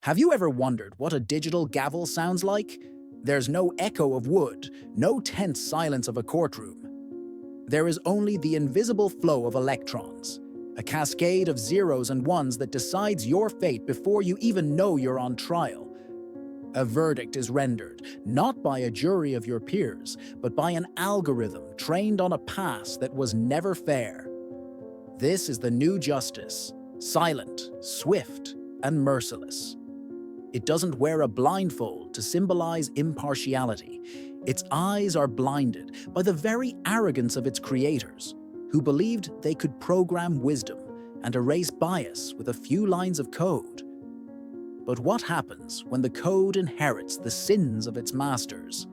Have you ever wondered what a digital gavel sounds like? There's no echo of wood, no tense silence of a courtroom. There is only the invisible flow of electrons, a cascade of zeros and ones that decides your fate before you even know you're on trial. A verdict is rendered, not by a jury of your peers, but by an algorithm trained on a past that was never fair. This is the new justice, silent, swift, and merciless. It doesn't wear a blindfold to symbolize impartiality. Its eyes are blinded by the very arrogance of its creators, who believed they could program wisdom and erase bias with a few lines of code. But what happens when the code inherits the sins of its masters?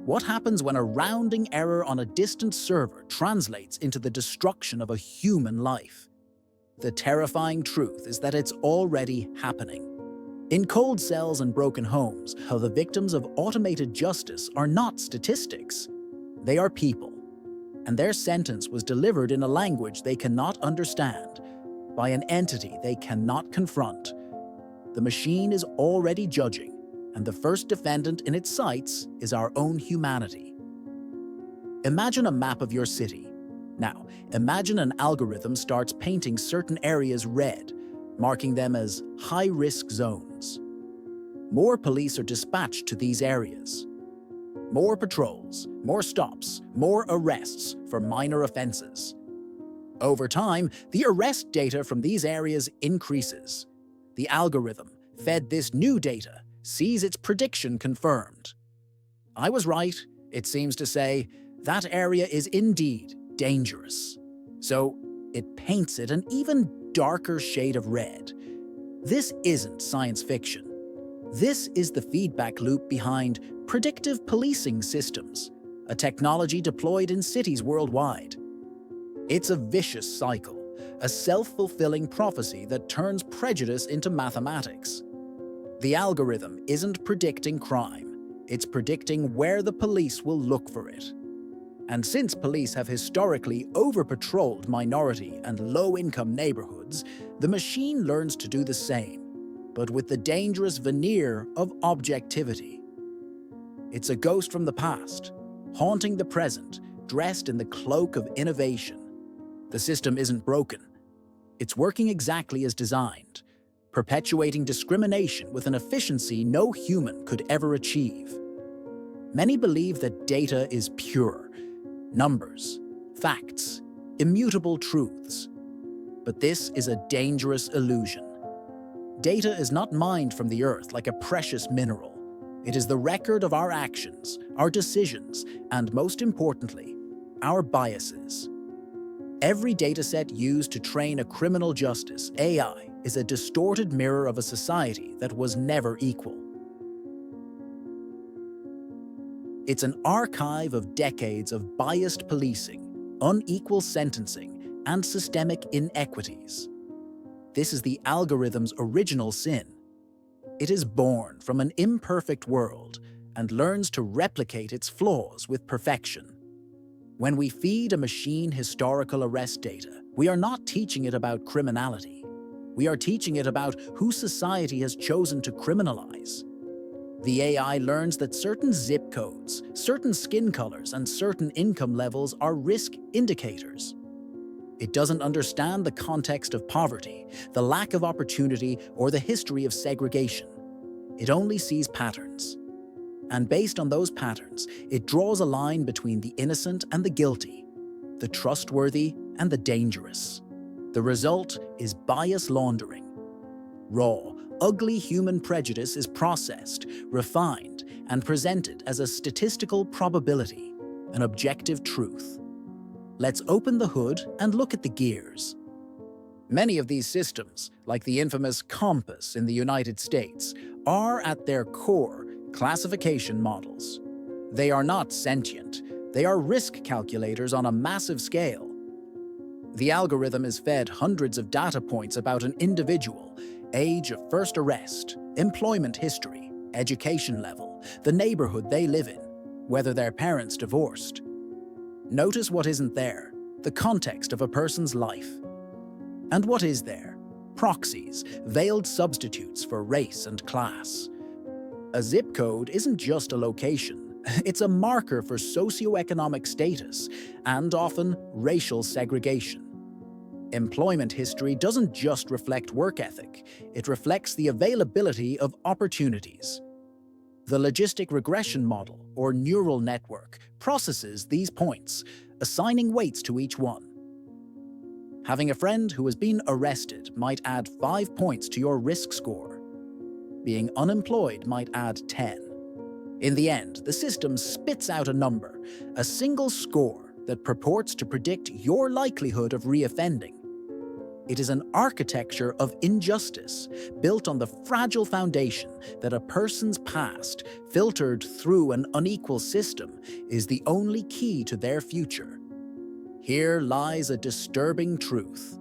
What happens when a rounding error on a distant server translates into the destruction of a human life? The terrifying truth is that it's already happening. In cold cells and broken homes, how the victims of automated justice are not statistics. They are people, and their sentence was delivered in a language they cannot understand, by an entity they cannot confront. The machine is already judging, and the first defendant in its sights is our own humanity. Imagine a map of your city. Now, imagine an algorithm starts painting certain areas red, marking them as high-risk zones. More police are dispatched to these areas. More patrols, more stops, more arrests for minor offenses. Over time, the arrest data from these areas increases. The algorithm, fed this new data, sees its prediction confirmed. I was right, it seems to say, that area is indeed dangerous. So it paints it an even darker shade of red. This isn't science fiction. This is the feedback loop behind predictive policing systems, a technology deployed in cities worldwide. It's a vicious cycle, a self-fulfilling prophecy that turns prejudice into mathematics. The algorithm isn't predicting crime, it's predicting where the police will look for it. And since police have historically over-patrolled minority and low-income neighborhoods, the machine learns to do the same, but with the dangerous veneer of objectivity. It's a ghost from the past, haunting the present, dressed in the cloak of innovation. The system isn't broken. It's working exactly as designed, perpetuating discrimination with an efficiency no human could ever achieve. Many believe that data is pure, numbers, facts, immutable truths. But this is a dangerous illusion. Data is not mined from the earth like a precious mineral. It is the record of our actions, our decisions, and most importantly, our biases. Every dataset used to train a criminal justice AI is a distorted mirror of a society that was never equal. It's an archive of decades of biased policing, unequal sentencing, and systemic inequities. This is the algorithm's original sin. It is born from an imperfect world and learns to replicate its flaws with perfection. When we feed a machine historical arrest data, we are not teaching it about criminality. We are teaching it about who society has chosen to criminalize. The AI learns that certain zip codes, certain skin colors, and certain income levels are risk indicators. It doesn't understand the context of poverty, the lack of opportunity, or the history of segregation. It only sees patterns. And based on those patterns, it draws a line between the innocent and the guilty, the trustworthy and the dangerous. The result is bias laundering. Raw, ugly human prejudice is processed, refined, and presented as a statistical probability, an objective truth. Let's open the hood and look at the gears. Many of these systems, like the infamous COMPAS in the United States, are at their core classification models. They are not sentient, they are risk calculators on a massive scale. The algorithm is fed hundreds of data points about an individual, age of first arrest, employment history, education level, the neighborhood they live in, whether their parents divorced. Notice what isn't there, the context of a person's life. And what is there? proxies, veiled substitutes for race and class. A zip code isn't just a location, it's a marker for socioeconomic status and often racial segregation. Employment history doesn't just reflect work ethic, it reflects the availability of opportunities. The logistic regression model, or neural network, processes these points, assigning weights to each one. Having a friend who has been arrested might add 5 points to your risk score. Being unemployed might add 10. In the end, the system spits out a number, a single score that purports to predict your likelihood of reoffending. It is an architecture of injustice, built on the fragile foundation that a person's past, filtered through an unequal system, is the only key to their future. Here lies a disturbing truth.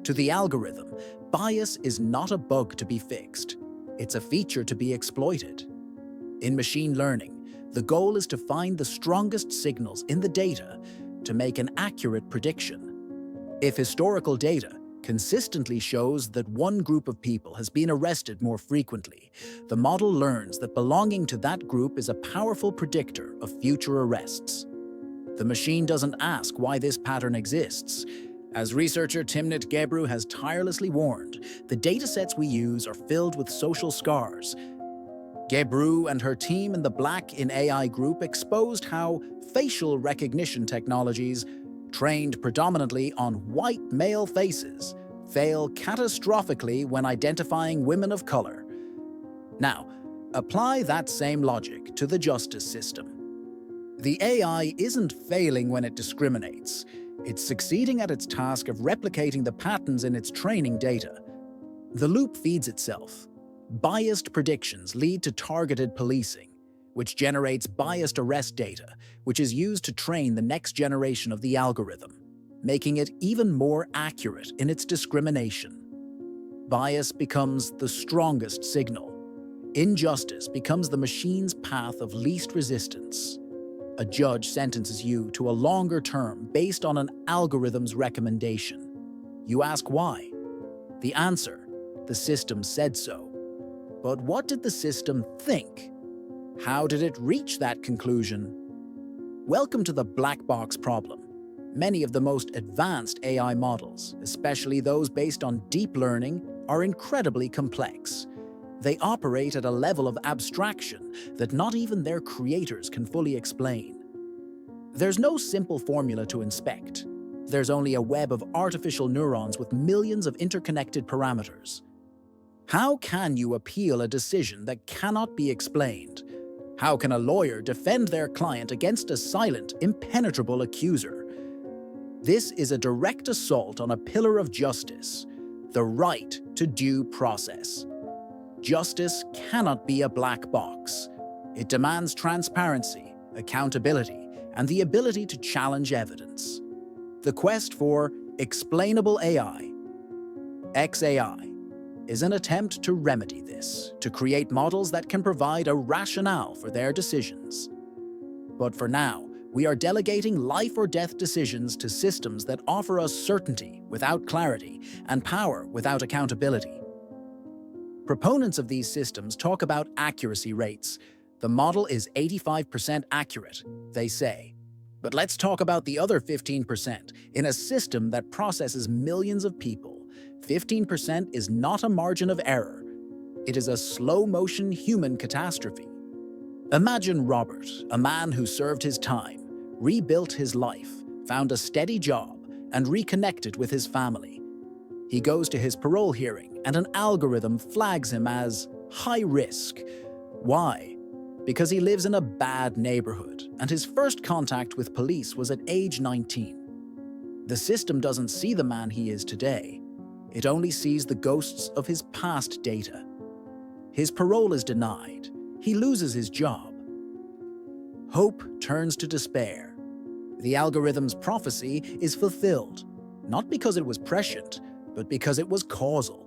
To the algorithm, bias is not a bug to be fixed. It's a feature to be exploited. In machine learning, the goal is to find the strongest signals in the data to make an accurate prediction. If historical data consistently shows that one group of people has been arrested more frequently, the model learns that belonging to that group is a powerful predictor of future arrests. The machine doesn't ask why this pattern exists. As researcher Timnit Gebru has tirelessly warned, the datasets we use are filled with social scars. Gebru and her team in the Black in AI group exposed how facial recognition technologies, trained predominantly on white male faces, fail catastrophically when identifying women of color. Now, apply that same logic to the justice system. The AI isn't failing when it discriminates. It's succeeding at its task of replicating the patterns in its training data. The loop feeds itself. Biased predictions lead to targeted policing, which generates biased arrest data, which is used to train the next generation of the algorithm, making it even more accurate in its discrimination. Bias becomes the strongest signal. Injustice becomes the machine's path of least resistance. A judge sentences you to a longer term based on an algorithm's recommendation. You ask why? The answer: the system said so. But what did the system think? How did it reach that conclusion? Welcome to the black box problem. Many of the most advanced AI models, especially those based on deep learning, are incredibly complex. They operate at a level of abstraction that not even their creators can fully explain. There's no simple formula to inspect. There's only a web of artificial neurons with millions of interconnected parameters. How can you appeal a decision that cannot be explained? How can a lawyer defend their client against a silent, impenetrable accuser? This is a direct assault on a pillar of justice, the right to due process. Justice cannot be a black box. It demands transparency, accountability, and the ability to challenge evidence. The quest for explainable AI, XAI, is an attempt to remedy this, to create models that can provide a rationale for their decisions. But for now, we are delegating life or death decisions to systems that offer us certainty without clarity and power without accountability. Proponents of these systems talk about accuracy rates. The model is 85% accurate, they say. But let's talk about the other 15%. In a system that processes millions of people, 15% is not a margin of error. It is a slow-motion human catastrophe. Imagine Robert, a man who served his time, rebuilt his life, found a steady job, and reconnected with his family. He goes to his parole hearing, and an algorithm flags him as high risk. Why? Because he lives in a bad neighborhood, and his first contact with police was at age 19. The system doesn't see the man he is today. It only sees the ghosts of his past data. His parole is denied. He loses his job. Hope turns to despair. The algorithm's prophecy is fulfilled, not because it was prescient, but because it was causal.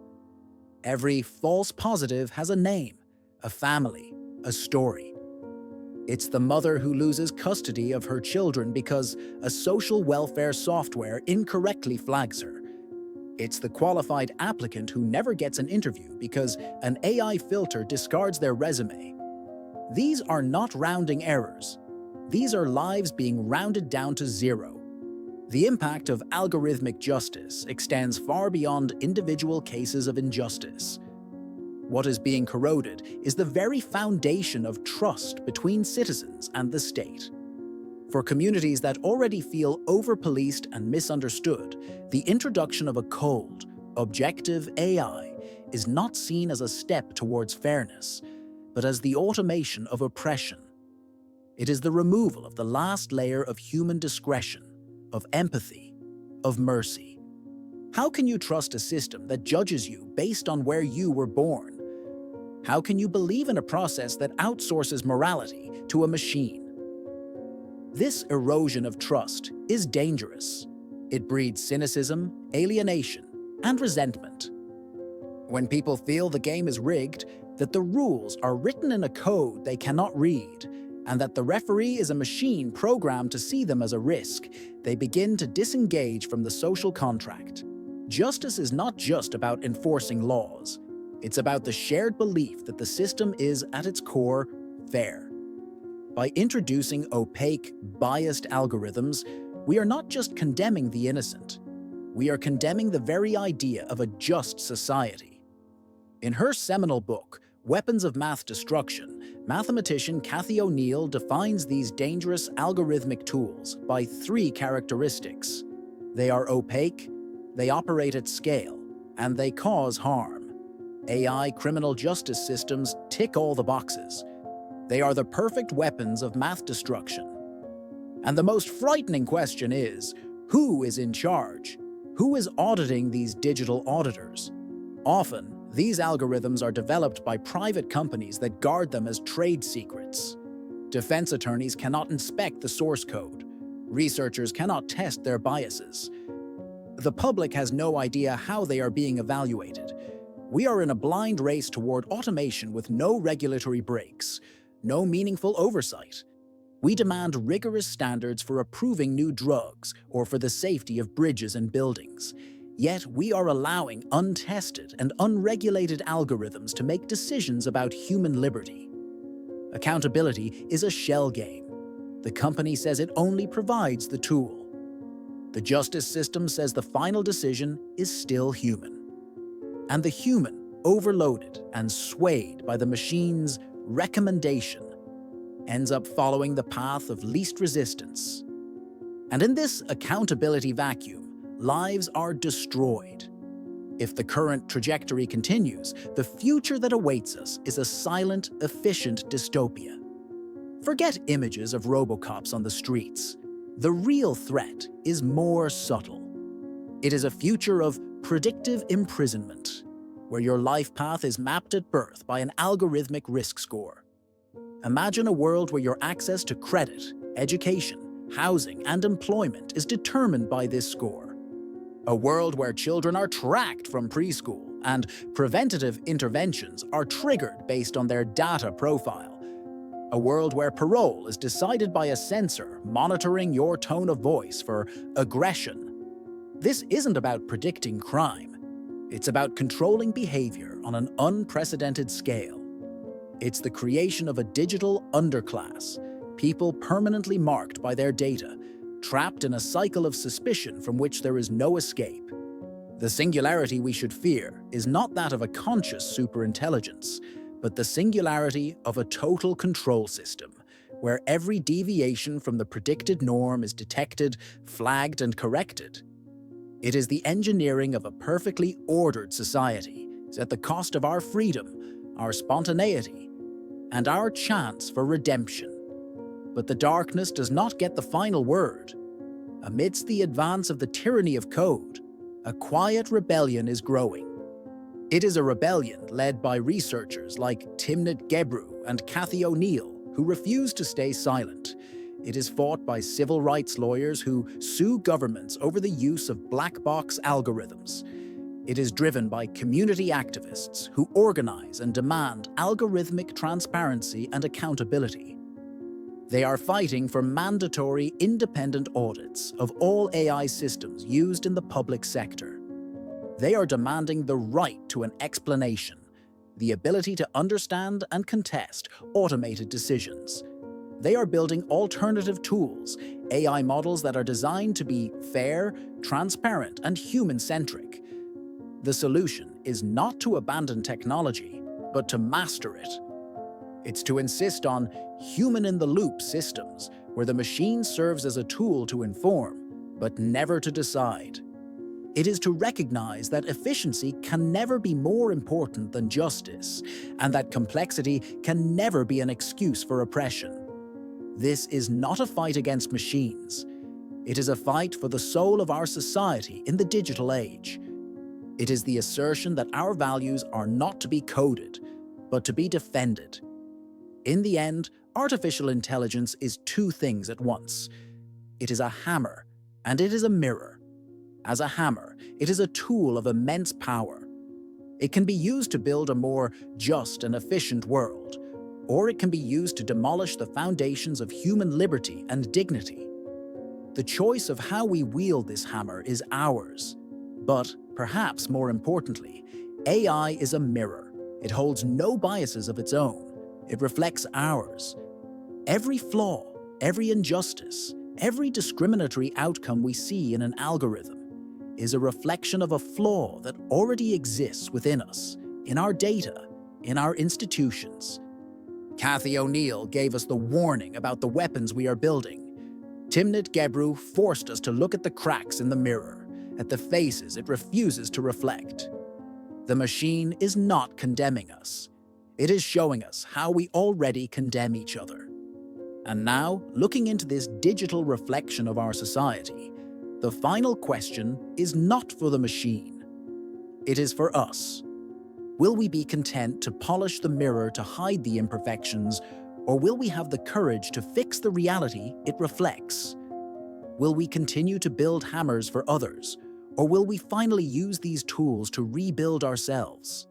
Every false positive has a name, a family, a story. It's the mother who loses custody of her children because a social welfare software incorrectly flags her. It's the qualified applicant who never gets an interview because an AI filter discards their resume. These are not rounding errors. These are lives being rounded down to zero. The impact of algorithmic justice extends far beyond individual cases of injustice. What is being corroded is the very foundation of trust between citizens and the state. For communities that already feel over-policed and misunderstood, the introduction of a cold, objective AI is not seen as a step towards fairness, but as the automation of oppression. It is the removal of the last layer of human discretion, of empathy, of mercy. How can you trust a system that judges you based on where you were born? How can you believe in a process that outsources morality to a machine? This erosion of trust is dangerous. It breeds cynicism, alienation, and resentment. When people feel the game is rigged, that the rules are written in a code they cannot read, and that the referee is a machine programmed to see them as a risk, they begin to disengage from the social contract. Justice is not just about enforcing laws. It's about the shared belief that the system is, at its core, fair. By introducing opaque, biased algorithms, we are not just condemning the innocent. We are condemning the very idea of a just society. In her seminal book, Weapons of Math Destruction, mathematician Cathy defines these dangerous algorithmic tools by 3 characteristics. They are opaque, they operate at scale, and they cause harm. AI criminal justice systems tick all the boxes. They are the perfect weapons of math destruction. And the most frightening question is, who is in charge? Who is auditing these digital auditors? Often, these algorithms are developed by private companies that guard them as trade secrets. Defense attorneys cannot inspect the source code. Researchers cannot test their biases. The public has no idea how they are being evaluated. We are in a blind race toward automation with no regulatory brakes, no meaningful oversight. We demand rigorous standards for approving new drugs or for the safety of bridges and buildings. Yet we are allowing untested and unregulated algorithms to make decisions about human liberty. Accountability is a shell game. The company says it only provides the tool. The justice system says the final decision is still human. And the human, overloaded and swayed by the machine's recommendation, ends up following the path of least resistance. And in this accountability vacuum, lives are destroyed. If the current trajectory continues, the future that awaits us is a silent, efficient dystopia. Forget images of robocops on the streets. The real threat is more subtle. It is a future of predictive imprisonment, where your life path is mapped at birth by an algorithmic risk score. Imagine a world where your access to credit, education, housing, and employment is determined by this score. A world where children are tracked from preschool and preventative interventions are triggered based on their data profile. A world where parole is decided by a sensor monitoring your tone of voice for aggression. This isn't about predicting crime. It's about controlling behavior on an unprecedented scale. It's the creation of a digital underclass, people permanently marked by their data, trapped in a cycle of suspicion from which there is no escape. The singularity we should fear is not that of a conscious superintelligence, but the singularity of a total control system, where every deviation from the predicted norm is detected, flagged, and corrected. It is the engineering of a perfectly ordered society at the cost of our freedom, our spontaneity, and our chance for redemption. But the darkness does not get the final word. Amidst the advance of the tyranny of code, a quiet rebellion is growing. It is a rebellion led by researchers like Timnit Gebru and Cathy, who refuse to stay silent. It is fought by civil rights lawyers who sue governments over the use of black box algorithms. It is driven by community activists who organize and demand algorithmic transparency and accountability. They are fighting for mandatory independent audits of all AI systems used in the public sector. They are demanding the right to an explanation, the ability to understand and contest automated decisions. They are building alternative tools, AI models that are designed to be fair, transparent, and human-centric. The solution is not to abandon technology, but to master it. It's to insist on human-in-the-loop systems, where the machine serves as a tool to inform, but never to decide. It is to recognize that efficiency can never be more important than justice, and that complexity can never be an excuse for oppression. This is not a fight against machines. It is a fight for the soul of our society in the digital age. It is the assertion that our values are not to be coded, but to be defended. In the end, artificial intelligence is two things at once. It is a hammer, and it is a mirror. As a hammer, it is a tool of immense power. It can be used to build a more just and efficient world, or it can be used to demolish the foundations of human liberty and dignity. The choice of how we wield this hammer is ours. But, perhaps more importantly, AI is a mirror. It holds no biases of its own. It reflects ours. Every flaw, every injustice, every discriminatory outcome we see in an algorithm is a reflection of a flaw that already exists within us, in our data, in our institutions. Cathy O'Neill gave us the warning about the weapons we are building. Timnit Gebru forced us to look at the cracks in the mirror, at the faces it refuses to reflect. The machine is not condemning us. It is showing us how we already condemn each other. And now, looking into this digital reflection of our society, the final question is not for the machine. It is for us. Will we be content to polish the mirror to hide the imperfections, or will we have the courage to fix the reality it reflects? Will we continue to build hammers for others, or will we finally use these tools to rebuild ourselves?